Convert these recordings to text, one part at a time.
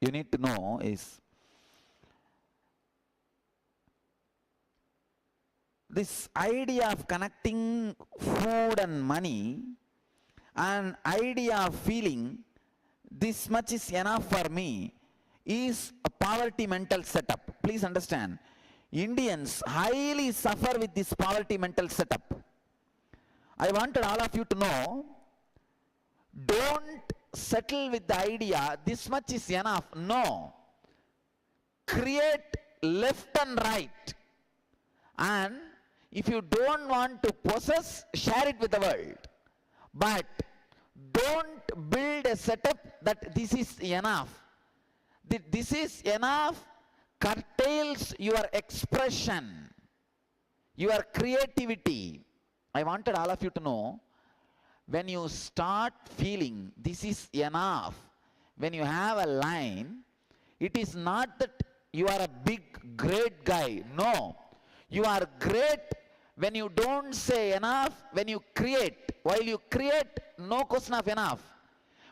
you need to know is this idea of connecting food and money, and idea of feeling this much is enough for me, is a poverty mental setup. Please understand, Indians highly suffer with this poverty mental setup. I wanted all of you to know, don't settle with the idea this much is enough. No. Create left and right. And if you don't want to possess, share it with the world. But don't build a setup that this is enough. This is enough curtails your expression, your creativity. I wanted all of you to know, when you start feeling this is enough, when you have a line, it is not that you are a big, great guy. No. You are great when you don't say enough, when you create. While you create, no question of enough.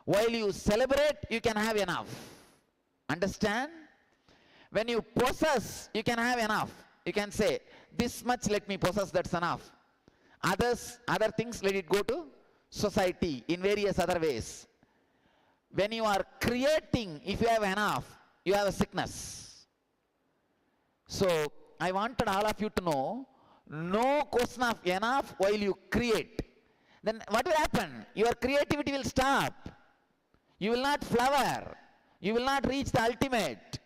While you celebrate, you can have enough. Understand? When you possess, you can have enough. You can say, this much let me possess, that's enough. Other things, let it go to society in various other ways. When you are creating, if you have enough, you have a sickness. So, I wanted all of you to know, no question of enough while you create. Then what will happen? Your creativity will stop. You will not flower. You will not reach the ultimate.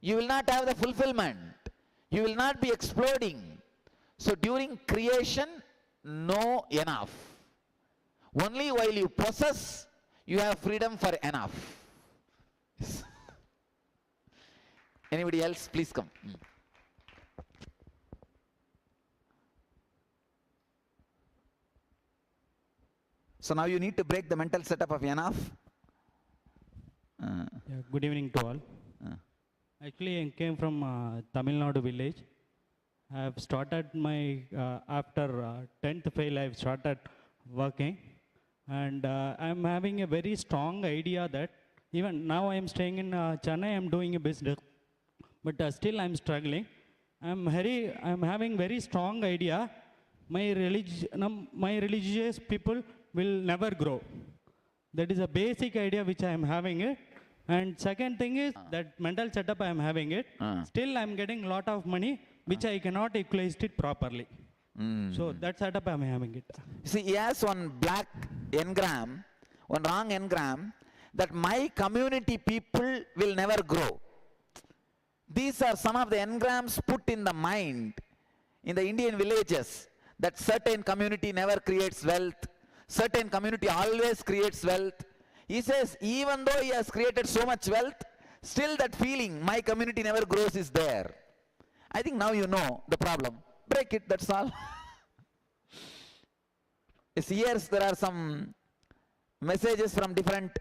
You will not have the fulfillment. You will not be exploding. So during creation, no enough. Only while you possess, you have freedom for enough. Anybody else? Please come. So now you need to break the mental setup of enough. Yeah, good evening to all. Actually, I came from Tamil Nadu village. I have started my, after 10th fail, I have started working. And I am having a very strong idea that even now I am staying in Chennai, I am doing a business. But still I am struggling. I am having very strong idea. My religious people will never grow. That is a basic idea which I am having it. And second thing is that mental setup I am having it. Still I am getting a lot of money which I cannot equalize it properly. So that setup I am having it. See, he has one black engram, one wrong engram, that my community people will never grow. These are some of the engrams put in the mind in the Indian villages, that certain community never creates wealth, certain community always creates wealth. He says, even though he has created so much wealth, still that feeling, my community never grows, is there. I think now you know the problem. Break it, that's all. Here there are some messages from different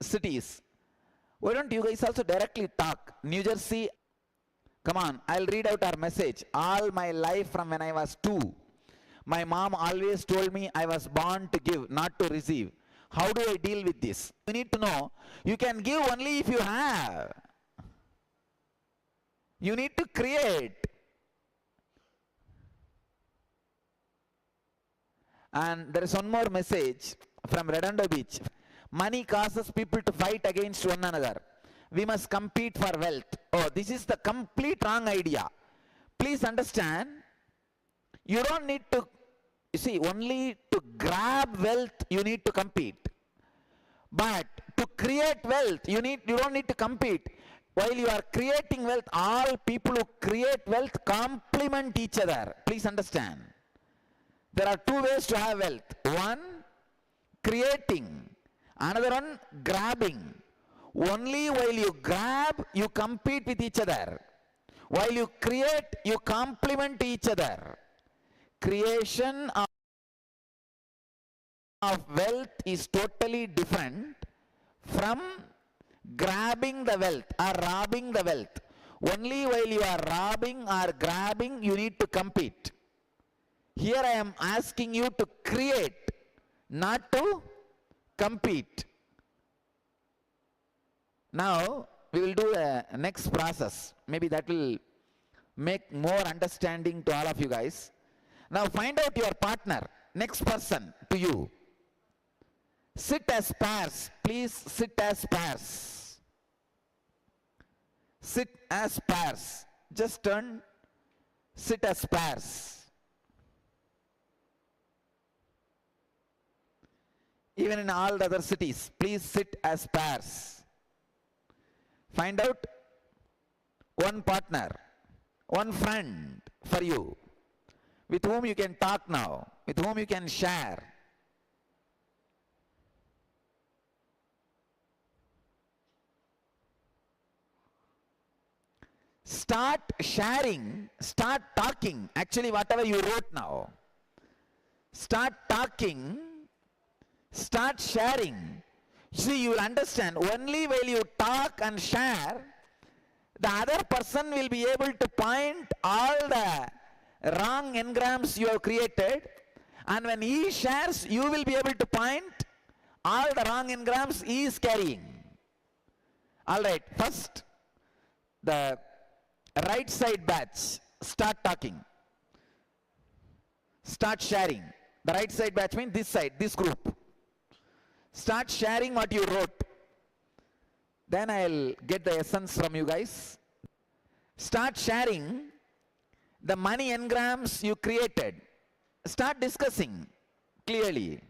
cities. Why don't you guys also directly talk? New Jersey, come on, I'll read out our message. All my life from when I was 2, my mom always told me I was born to give, not to receive. How do I deal with this? You need to know, you can give only if you have. You need to create. And there is one more message from Redondo Beach. Money causes people to fight against one another. We must compete for wealth. Oh, this is the complete wrong idea. Please understand, you don't need to, you see, only to grab wealth you need to compete. But to create wealth, you don't need to compete. While you are creating wealth, all people who create wealth complement each other. Please understand. There are 2 ways to have wealth. One, creating. Another one, grabbing. Only while you grab, you compete with each other. While you create, you complement each other. Creation of wealth is totally different from grabbing the wealth or robbing the wealth. Only while you are robbing or grabbing, you need to compete. Here I am asking you to create, not to compete. Now, we will do a next process. Maybe that will make more understanding to all of you guys. Now find out your partner, next person to you. Sit as pairs. Please sit as pairs. Sit as pairs. Just turn. Sit as pairs. Even in all the other cities, please sit as pairs. Find out one partner, one friend for you, with whom you can talk now, with whom you can share. Start sharing, start talking. Actually, whatever you wrote now, start talking, start sharing. See, you will understand, only while you talk and share, the other person will be able to point all the wrong engrams you have created, and when he shares, you will be able to point all the wrong engrams he is carrying. All right, first, the right side batch, start talking. Start sharing. The right side batch means this side, this group. Start sharing what you wrote. Then I'll get the essence from you guys. Start sharing the money engrams you created. Start discussing clearly.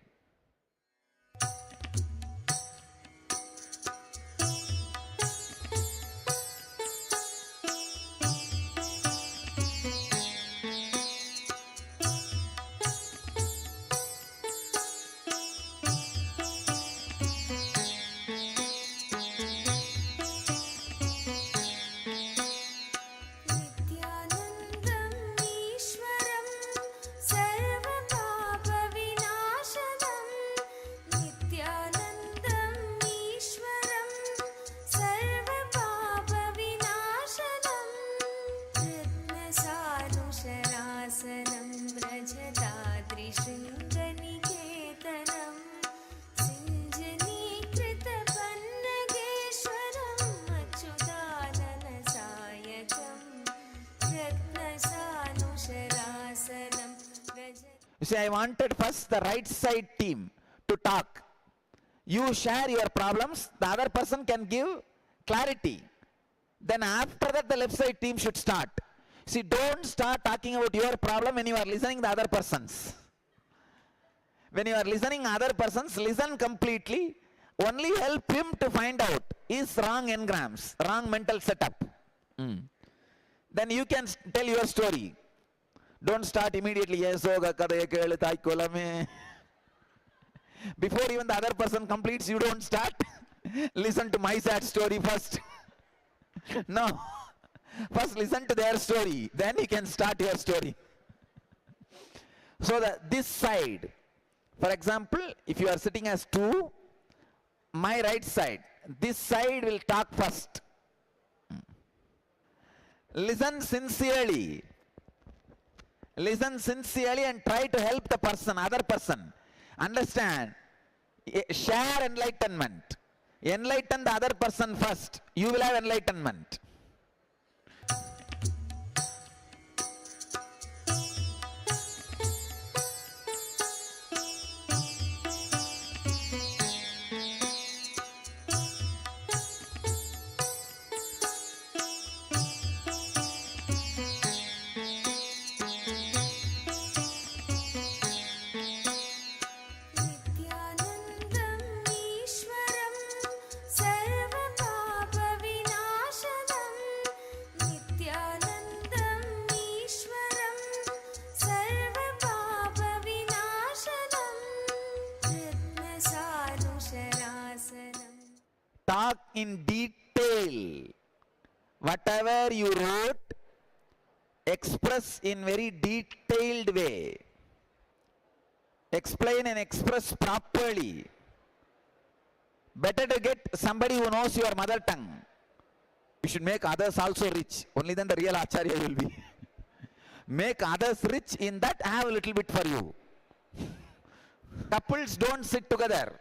You see, I wanted first the right side team to talk. You share your problems, the other person can give clarity. Then after that, the left side team should start. See, don't start talking about your problem when you are listening the other person's. When you are listening other person's, listen completely. Only help him to find out his wrong engrams, wrong mental setup. Then you can tell your story. Don't start immediately. Before even the other person completes, you don't start. Listen to my sad story first. No. First listen to their story. Then you can start your story. So this side, for example, if you are sitting as two, my right side, this side will talk first. Listen sincerely. Listen sincerely and try to help the person, other person. Understand. Share enlightenment. Enlighten the other person first. You will have enlightenment. Talk in detail. Whatever you wrote, express in very detailed way. Explain and express properly. Better to get somebody who knows your mother tongue. You should make others also rich. Only then the real Acharya will be. Make others rich, in that have a little bit for you. Couples don't sit together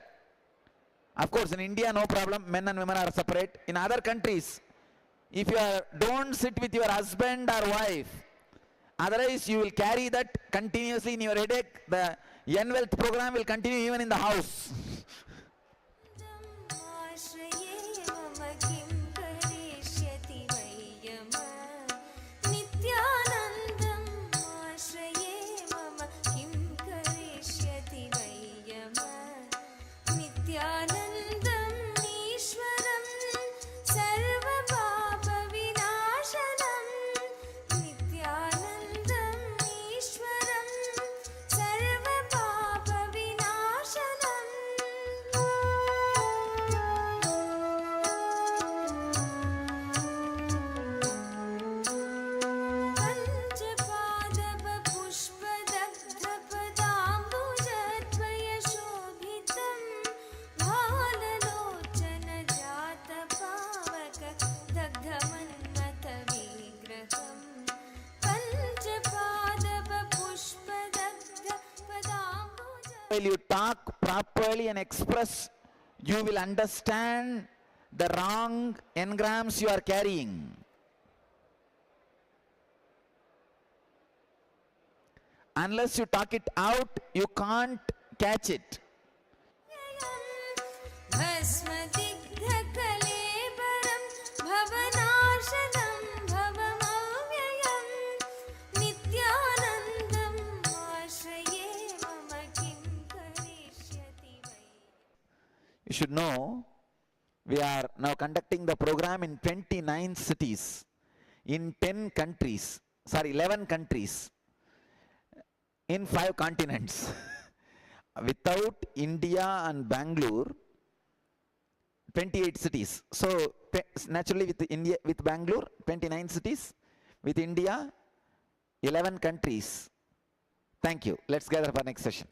Of course, in India, no problem. Men and women are separate. In other countries, if you don't sit with your husband or wife, otherwise you will carry that continuously in your headache. The N-Wealth program will continue even in the house. While you talk properly and express, you will understand the wrong engrams you are carrying. Unless you talk it out, you can't catch it. You should know, we are now conducting the program in 29 cities, in 10 countries, 11 countries, in 5 continents. Without India and Bangalore, 28 cities. So naturally with Bangalore, 29 cities. With India, 11 countries. Thank you. Let's gather for next session.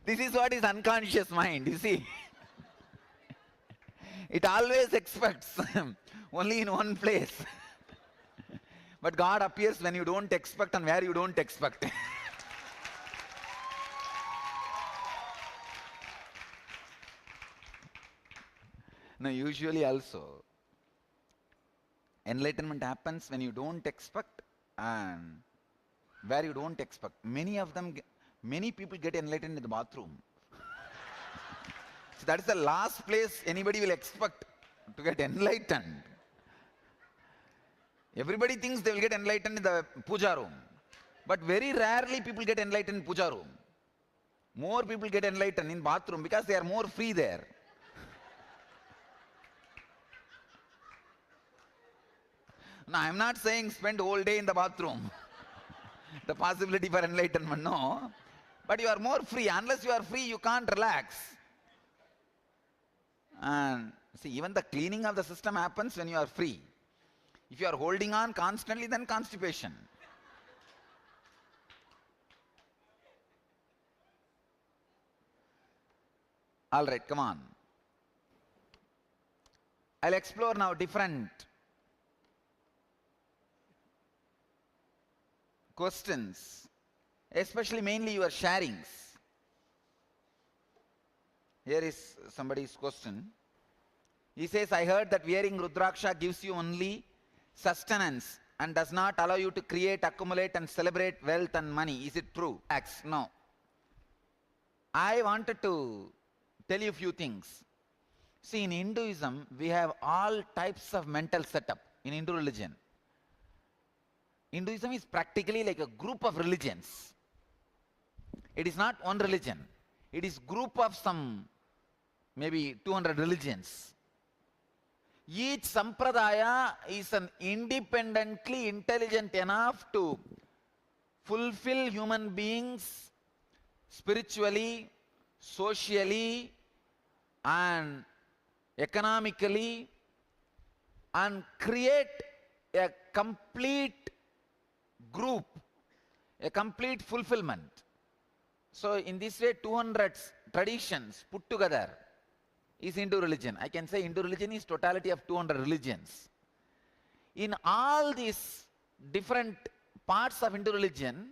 This is what is unconscious mind, you see. It always expects only in one place. But God appears when you don't expect and where you don't expect. Now usually also, enlightenment happens when you don't expect and where you don't expect. Many people get enlightened in the bathroom. So that is the last place anybody will expect to get enlightened. Everybody thinks they will get enlightened in the puja room. But very rarely people get enlightened in puja room. More people get enlightened in bathroom because they are more free there. Now I am not saying spend whole day in the bathroom. The possibility for enlightenment, no. But you are more free. Unless you are free, you can't relax. And see, even the cleaning of the system happens when you are free. If you are holding on constantly, then constipation. All right, come on. I'll explore now different questions, especially mainly your sharings. Here is somebody's question. He says, I heard that wearing Rudraksha gives you only sustenance and does not allow you to create, accumulate and celebrate wealth and money. Is it true? No. I wanted to tell you a few things. See, in Hinduism, we have all types of mental setup in Hindu religion. Hinduism is practically like a group of religions. It is not one religion. It is group of some maybe 200 religions. Each sampradaya is an independently intelligent enough to fulfill human beings spiritually, socially, and economically, and create a complete group, a complete fulfillment. So in this way, 200 traditions put together is Hindu religion. I can say Hindu religion is totality of 200 religions. In all these different parts of Hindu religion,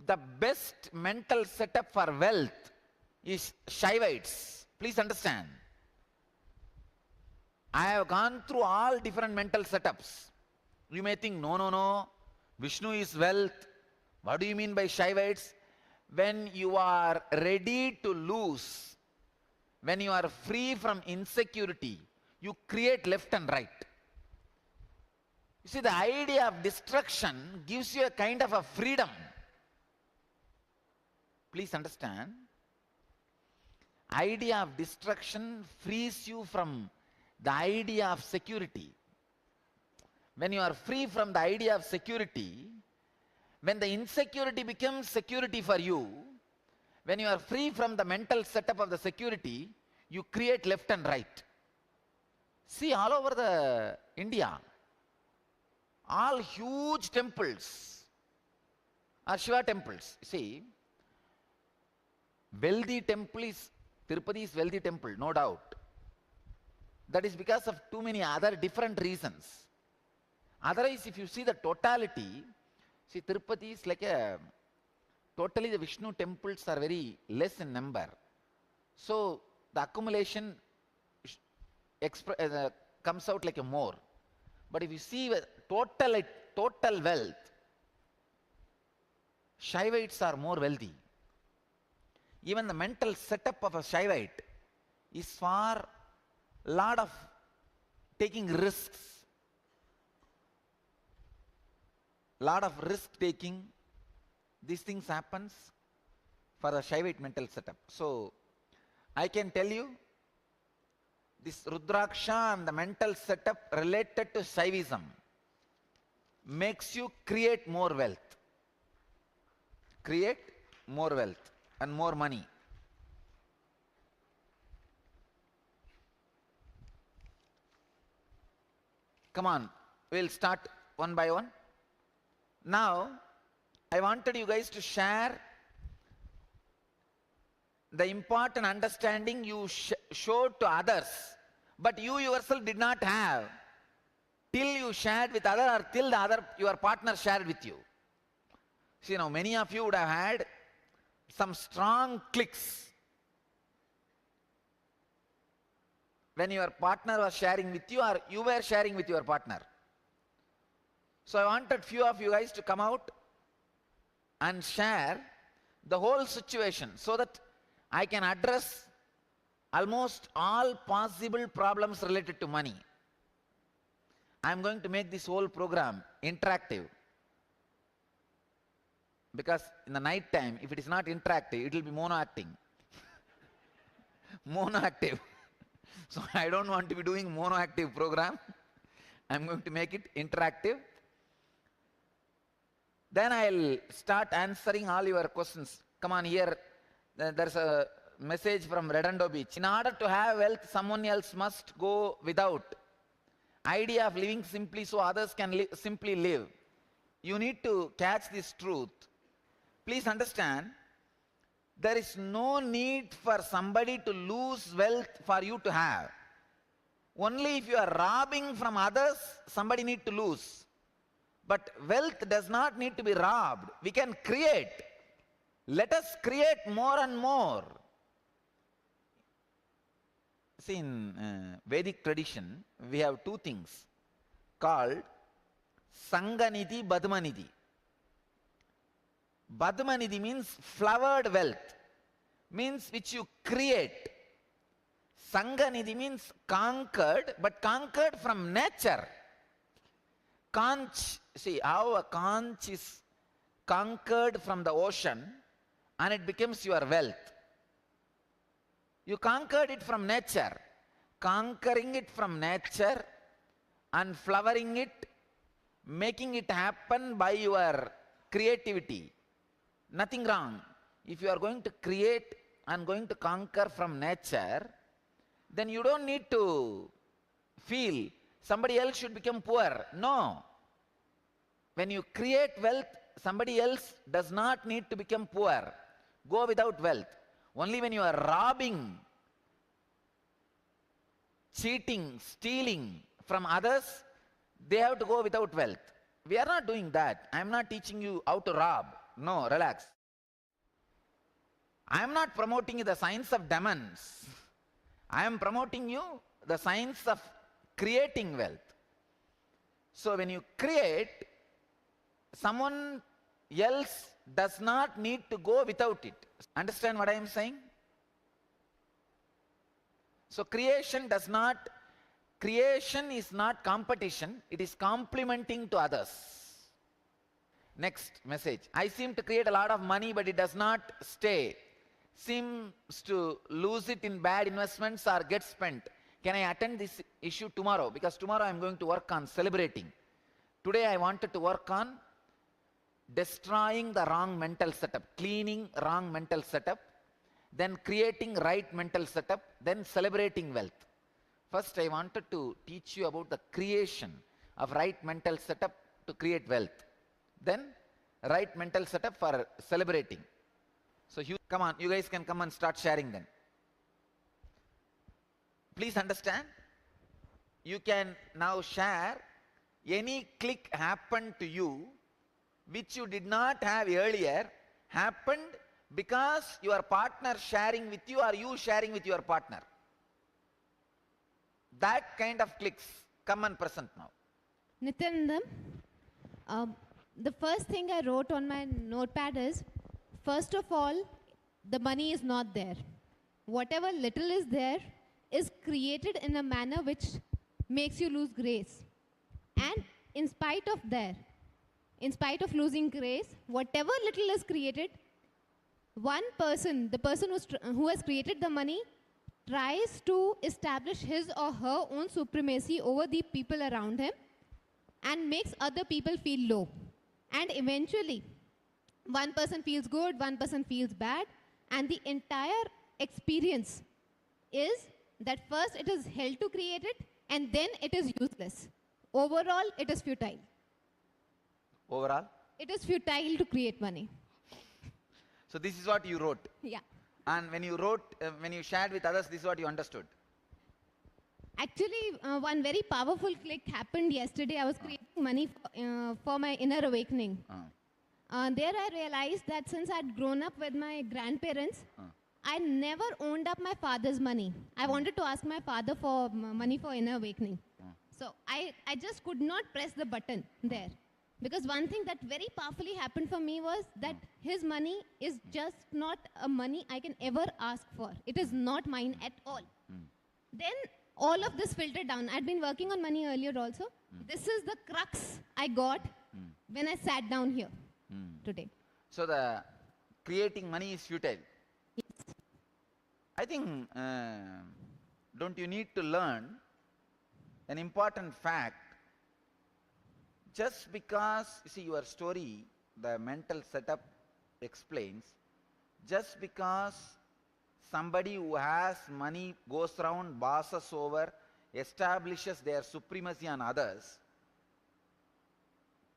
the best mental setup for wealth is Shaivites. Please understand. I have gone through all different mental setups. You may think, no, Vishnu is wealth. What do you mean by Shaivites? When you are ready to lose, when you are free from insecurity, you create left and right. You see, the idea of destruction gives you a kind of a freedom. Please understand. Idea of destruction frees you from the idea of security. When you are free from the idea of security, when the insecurity becomes security for you, when you are free from the mental setup of the security, you create left and right. See, all over the India, all huge temples are Shiva temples. See, wealthy temple is, Tirupati is wealthy temple, no doubt. That is because of too many other different reasons. Otherwise, if you see the totality, see, Tirupati is like a, totally the Vishnu temples are very less in number. So, the accumulation comes out like a more. But if you see total wealth, Shaivites are more wealthy. Even the mental setup of a Shaivite is for lot of taking risks. Lot of risk taking. These things happens for the Shaivite mental setup. So, I can tell you, this Rudraksha and the mental setup related to Shaivism makes you create more wealth. Create more wealth and more money. Come on, we'll start one by one. Now, I wanted you guys to share the important understanding you showed to others, but you yourself did not have till you shared with other or till your partner shared with you. See, now many of you would have had some strong clicks when your partner was sharing with you or you were sharing with your partner. So I wanted few of you guys to come out and share the whole situation so that I can address almost all possible problems related to money. I am going to make this whole program interactive, because in the night time, if it is not interactive, it will be mono-acting. Mono-active. So I don't want to be doing mono-active program. I am going to make it interactive. Then I'll start answering all your questions. Come on, here there's a message from Redondo Beach. In order to have wealth, someone else must go without. Idea of living simply so others can simply live. You need to catch this truth. Please understand, there is no need for somebody to lose wealth for you to have. Only if you are robbing from others, somebody need to lose. But wealth does not need to be robbed. We can create. Let us create more and more. See, in Vedic tradition, we have two things called Sanganidhi, Badmanidhi. Badmanidhi means flowered wealth, means which you create. Sanganidhi means conquered, but conquered from nature. Conch, see how a conch is conquered from the ocean and it becomes your wealth. You conquered it from nature. Conquering it from nature and flowering it, making it happen by your creativity. Nothing wrong. If you are going to create and going to conquer from nature, then you don't need to feel somebody else should become poor. No. When you create wealth, somebody else does not need to become poor. Go without wealth. Only when you are robbing, cheating, stealing from others, they have to go without wealth. We are not doing that. I am not teaching you how to rob. No, relax. I am not promoting you the science of demons. I am promoting you the science of creating wealth. So when you create, someone else does not need to go without it. Understand what I am saying? So creation is not competition, it is complementing to others. Next message. I seem to create a lot of money, but it does not stay. Seems to lose it in bad investments or get spent. Can I attend this issue tomorrow? Because tomorrow I am going to work on celebrating. Today I wanted to work on destroying the wrong mental setup, cleaning wrong mental setup, then creating right mental setup, then celebrating wealth. First I wanted to teach you about the creation of right mental setup to create wealth. Then right mental setup for celebrating. So come on, you guys can come and start sharing then. Please understand, you can now share any click happened to you which you did not have earlier, happened because your partner sharing with you or you sharing with your partner. That kind of clicks, come and present now. Nityanandam, the first thing I wrote on my notepad is, first of all, the money is not there. Whatever little is there is created in a manner which makes you lose grace. And in spite of losing grace, whatever little is created, one person, the person who has created the money, tries to establish his or her own supremacy over the people around him and makes other people feel low. And eventually, one person feels good, one person feels bad, and the entire experience is that first it is hell to create it, and then it is useless. Overall, it is futile. Overall? It is futile to create money. So this is what you wrote. Yeah. And when you wrote, when you shared with others, this is what you understood. Actually, one very powerful click happened yesterday. I was creating money for my inner awakening. There I realized that since I'd grown up with my grandparents, I never owned up my father's money. I wanted to ask my father for money for inner awakening. So I just could not press the button there. Because one thing that very powerfully happened for me was that his money is just not a money I can ever ask for. It is not mine at all. Then all of this filtered down. I'd been working on money earlier also. This is the crux I got when I sat down here today. So the creating money is futile. Yes. I think, don't you need to learn an important fact? Just because, you see, your story, the mental setup explains, just because somebody who has money goes around, bosses over, establishes their supremacy on others,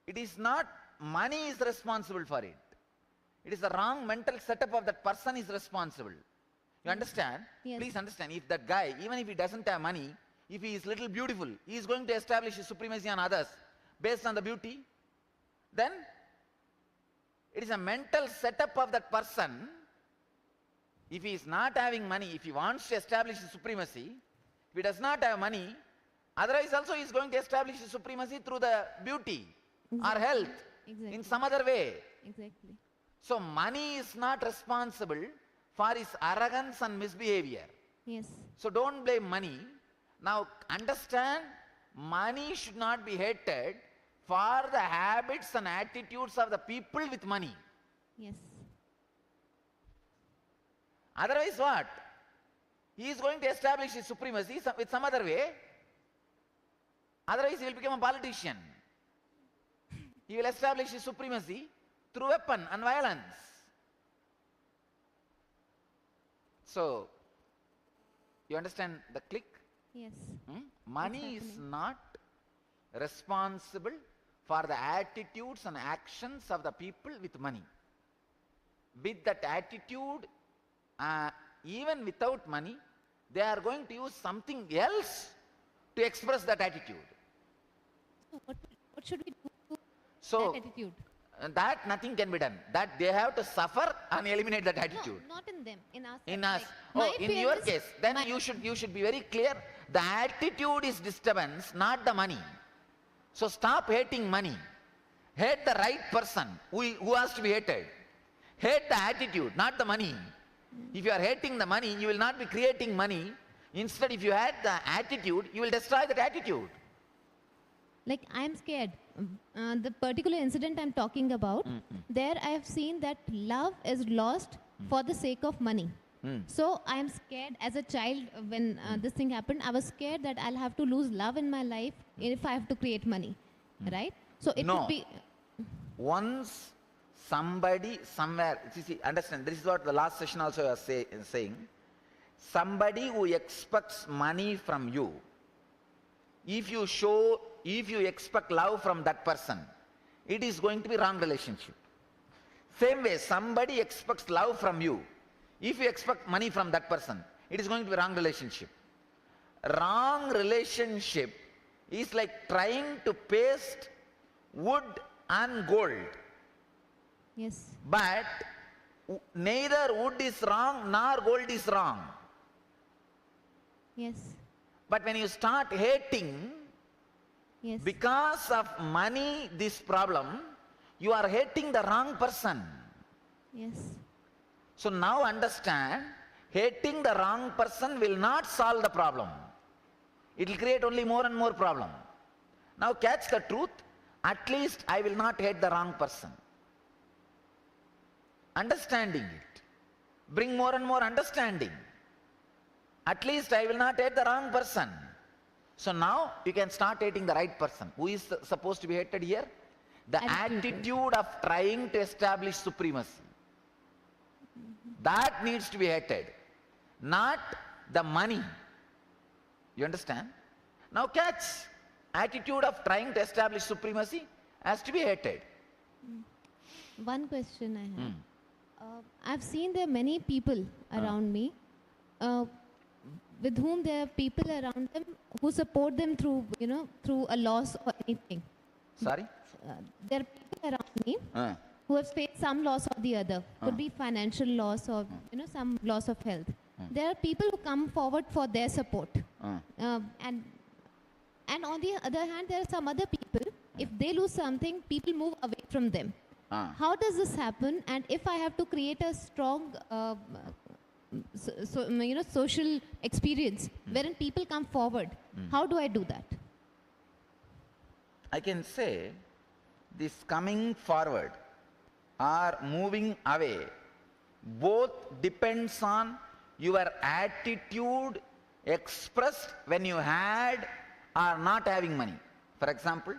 it is not money is responsible for it. It is the wrong mental setup of that person is responsible. You understand? Yes. Please understand, if that guy, even if he doesn't have money, if he is little beautiful, he is going to establish his supremacy on others based on the beauty. Then it is a mental setup of that person. If he is not having money, if he wants to establish his supremacy, if he does not have money, otherwise also he is going to establish his supremacy through the beauty or health in some other way. Exactly. So money is not responsible for his arrogance and misbehavior. Yes. So don't blame money. Now understand, money should not be hated for the habits and attitudes of the people with money. Yes. Otherwise what? He is going to establish his supremacy with some other way. Otherwise he will become a politician. He will establish his supremacy through weapon and violence. So, you understand the click? Yes. Money is not responsible for the attitudes and actions of the people with money. With that attitude, even without money, they are going to use something else to express that attitude. So what should we do to So, that attitude? that nothing can be done. That they have to suffer and eliminate that attitude. No, not in them, in us. In us. my In fear your is case, then my- you should be very clear. The attitude is disturbance, not the money. So stop hating money. Hate the right person who has to be hated. Hate the attitude, not the money. If you are hating the money, you will not be creating money. Instead, if you hate the attitude, you will destroy that attitude. Like, I'm scared. The particular incident I'm talking about, there I have seen that love is lost for the sake of money. So I'm scared as a child when this thing happened. I was scared that I'll have to lose love in my life if I have to create money, right? So it No. would be Once somebody somewhere, see, understand, this is what the last session also was saying. Somebody who expects money from you, if you expect love from that person, it is going to be wrong relationship. Same way, somebody expects love from you. If you expect money from that person, it is going to be wrong relationship. Wrong relationship is like trying to paste wood and gold. yes, But neither wood is wrong nor gold is wrong. yes, But when you start hating, yes, because of money, this problem, you are hating the wrong person. yes, So now understand, hating the wrong person will not solve the problem. It will create only more and more problem. Now catch the truth, at least I will not hate the wrong person. Understanding it. Bring more and more understanding. At least I will not hate the wrong person. So now you can start hating the right person. Who is supposed to be hated here? The attitude of trying to establish supremacy. That needs to be hated, not the money. You understand? Now catch. Attitude of trying to establish supremacy has to be hated. One question I have. I've seen there are many people around me with whom there are people around them who support them through, through a loss or anything. Sorry? There are people around me Uh, who have faced some loss or the other. Could be financial loss or, some loss of health. There are people who come forward for their support. And on the other hand, there are some other people, if they lose something, people move away from them. How does this happen? And if I have to create a strong, social experience wherein people come forward, how do I do that? I can say this coming forward or moving away both depends on your attitude expressed when you had or not having money. For example,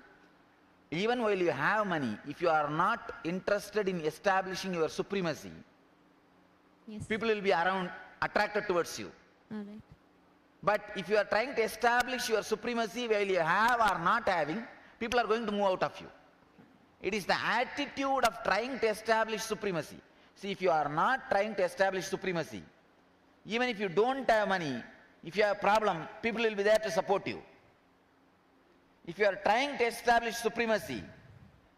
even while you have money, if you are not interested in establishing your supremacy, Yes. people will be attracted towards you. All right. But if you are trying to establish your supremacy while you have or not having, people are going to move out of you. It is the attitude of trying to establish supremacy. See, if you are not trying to establish supremacy, even if you don't have money, if you have a problem, people will be there to support you. If you are trying to establish supremacy,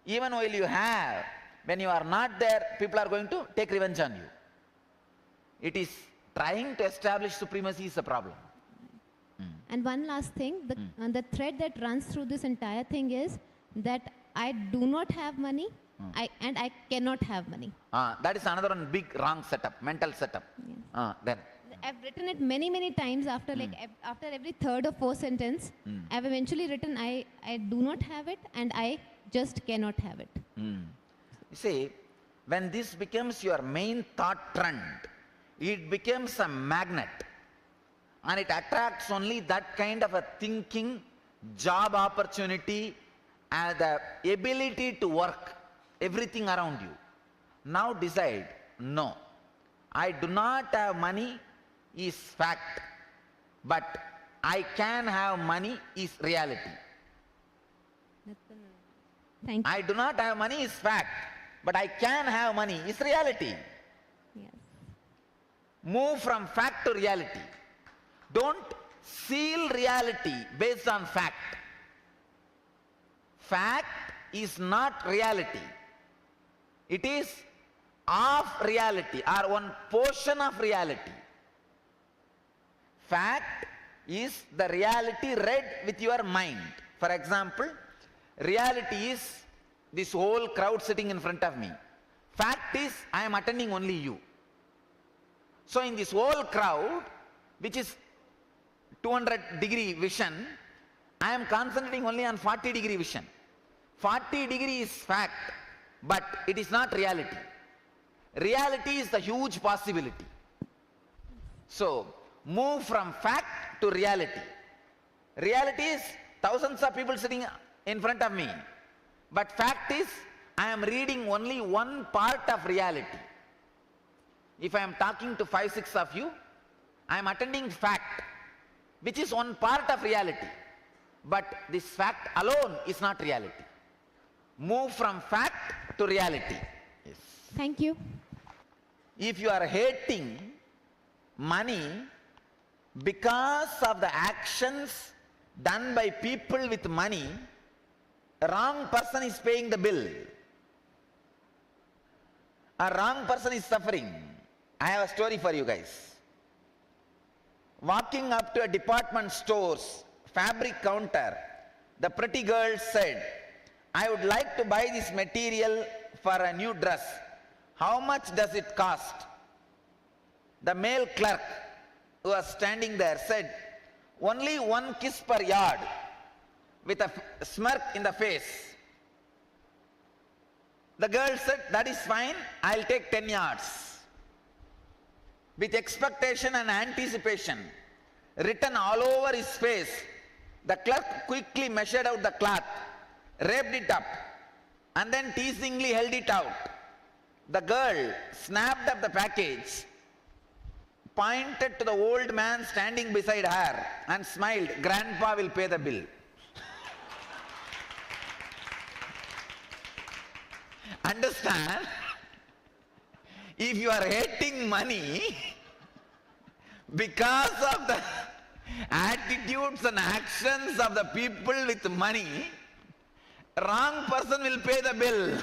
even while you have, when you are not there, people are going to take revenge on you. It is trying to establish supremacy is a problem. And one last thing, the thread that runs through this entire thing is that I do not have money and I cannot have money. That is another one big wrong setup, mental setup. Yes. Then. I've written it many, many times after after every third or fourth sentence. I've eventually written I do not have it and I just cannot have it. You see, when this becomes your main thought trend, it becomes a magnet and it attracts only that kind of a thinking, job opportunity and the ability to work, everything around you. Now decide, no, I do not have money is fact, but I can have money is reality. Thank you. I do not have money is fact, but I can have money is reality. Yes. Move from fact to reality. Don't seal reality based on fact. Fact is not reality. It is half reality or one portion of reality. Fact is the reality read with your mind. For example, reality is this whole crowd sitting in front of me. Fact is I am attending only you. So in this whole crowd, which is 200-degree vision, I am concentrating only on 40-degree vision. 40-degree is fact, but it is not reality. Reality is the huge possibility. So, move from fact to reality. Reality is thousands of people sitting in front of me. But fact is, I am reading only one part of reality. If I am talking to 5-6 of you, I am attending fact, which is one part of reality. But this fact alone is not reality. Move from fact to reality. Yes. Thank you. If you are hating money because of the actions done by people with money, a wrong person is paying the bill. A wrong person is suffering. I have a story for you guys. Walking up to a department store's fabric counter, the pretty girl said, I would like to buy this material for a new dress. How much does it cost? The male clerk who was standing there said, only 1 kiss per yard, with a smirk in the face. The girl said, that is fine, I'll take 10 yards. With expectation and anticipation written all over his face, the clerk quickly measured out the cloth, wrapped it up, and then teasingly held it out. The girl snapped up the package, pointed to the old man standing beside her, and smiled, Grandpa will pay the bill. Understand? If you are hating money because of the attitudes and actions of the people with money, wrong person will pay the bill.